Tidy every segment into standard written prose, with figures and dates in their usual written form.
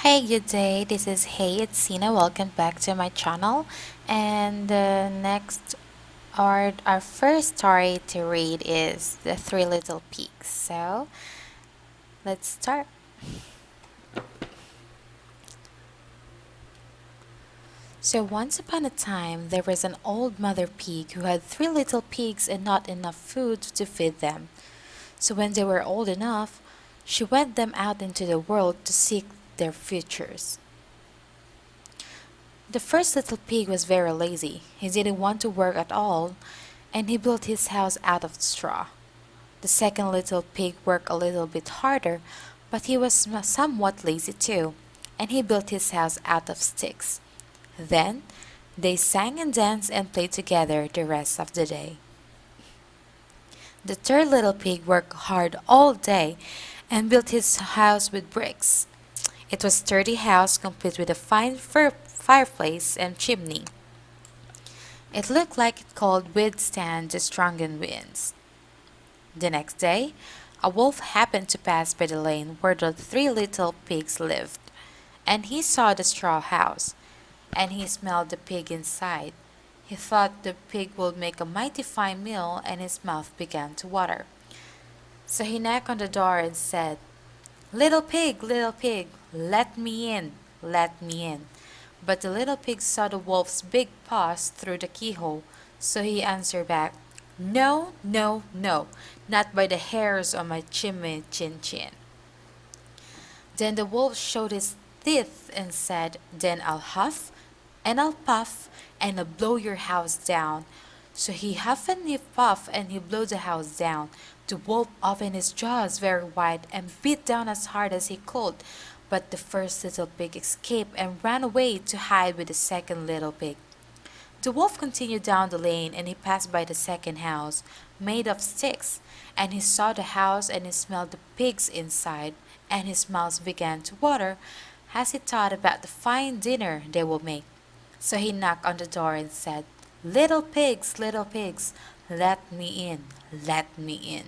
Hey, good day. This is Hey, it's Sina. Welcome back to my channel. And next, our first story to read is The Three Little Pigs. So let's start. So once upon a time, there was an old mother pig who had three little pigs and not enough food to feed them. So when they were old enough, she went them out into the world to seek their futures. The first little pig was very lazy. He didn't want to work at all, and he built his house out of straw. The second little pig worked a little bit harder, but he was somewhat lazy too, and he built his house out of sticks. Then they sang and danced and played together the rest of the day. The third little pig worked hard all day and built his house with bricks. It was a sturdy house complete with a fine fireplace and chimney. It looked like it could withstand the strongest winds. The next day, a wolf happened to pass by the lane where the three little pigs lived, and he saw the straw house, and he smelled the pig inside. He thought the pig would make a mighty fine meal, and his mouth began to water. So he knocked on the door and said, little pig, let me in, let me in." But the little pig saw the wolf's big paws through the keyhole, so he answered back, "No, no, no, not by the hairs on my chimney chin chin." Then the wolf showed his teeth and said, "Then I'll huff, and I'll puff, and I'll blow your house down." So he huffed and he puffed, and he blew the house down. The wolf opened his jaws very wide and beat down as hard as he could. But the first little pig escaped and ran away to hide with the second little pig. The wolf continued down the lane, and he passed by the second house, made of sticks, and he saw the house and he smelled the pigs inside, and his mouth began to water as he thought about the fine dinner they would make. So he knocked on the door and said, little pigs, let me in, let me in."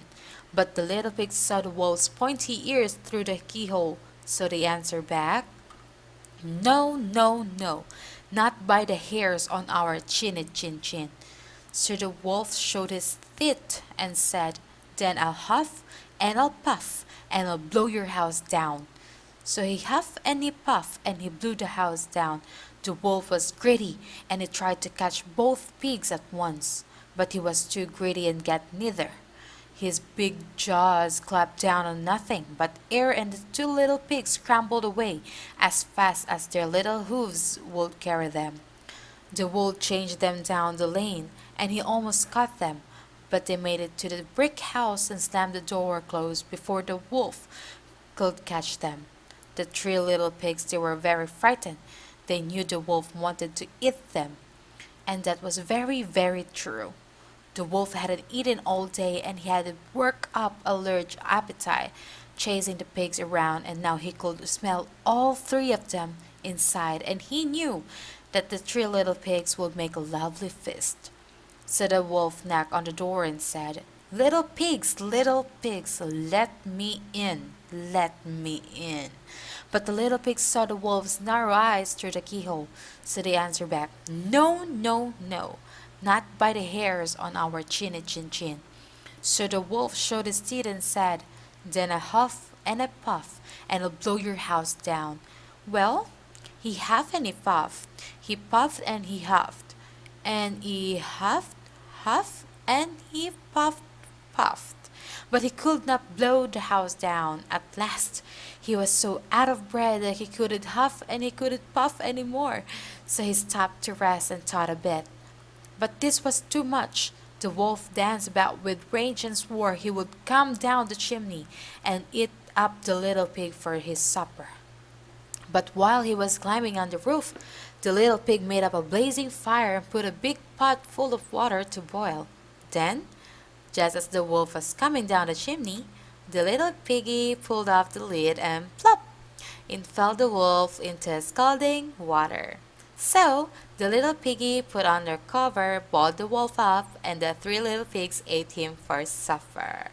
But the little pigs saw the wolf's pointy ears through the keyhole, so they answered back, "No, no, no, not by the hairs on our chinny chin chin." So the wolf showed his teeth and said, "Then I'll huff, and I'll puff, and I'll blow your house down." So he huffed and he puffed and he blew the house down. The wolf was greedy and he tried to catch both pigs at once, but he was too greedy and got neither. His big jaws clapped down on nothing but air, and the two little pigs scrambled away as fast as their little hooves would carry them. The wolf chased them down the lane, and he almost caught them, but they made it to the brick house and slammed the door closed before the wolf could catch them. The three little pigs, they were very frightened. They knew the wolf wanted to eat them, and that was very, very true. The wolf hadn't eaten all day, and he had worked up a large appetite, chasing the pigs around, and now he could smell all three of them inside, and he knew that the three little pigs would make a lovely feast. So the wolf knocked on the door and said, little pigs, let me in, let me in." But the little pigs saw the wolf's narrow eyes through the keyhole, so they answered back, "No, no, no, not by the hairs on our chinny chin chin." So the wolf showed his teeth and said, "Then I huff and I puff, and I'll blow your house down." Well, he huffed and he puffed, he puffed and he huffed, and he huffed, and he puffed. But he could not blow the house down. At last he was so out of breath that he couldn't huff and he couldn't puff any more. So he stopped to rest and thought a bit. But this was too much. The wolf danced about with rage and swore he would come down the chimney and eat up the little pig for his supper. But while he was climbing on the roof, the little pig made up a blazing fire and put a big pot full of water to boil. Then, just as the wolf was coming down the chimney, the little piggy pulled off the lid and plop! In fell the wolf into scalding water. So the little piggy put on their cover, boiled the wolf up, and the three little pigs ate him for supper.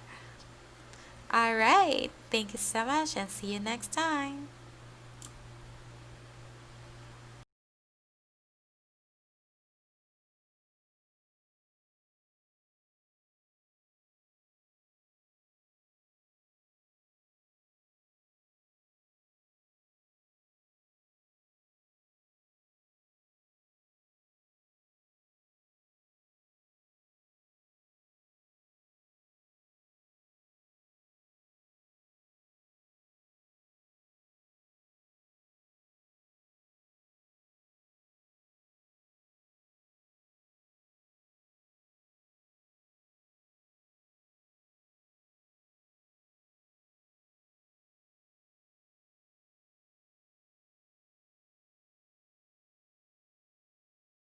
Alright, thank you so much and see you next time.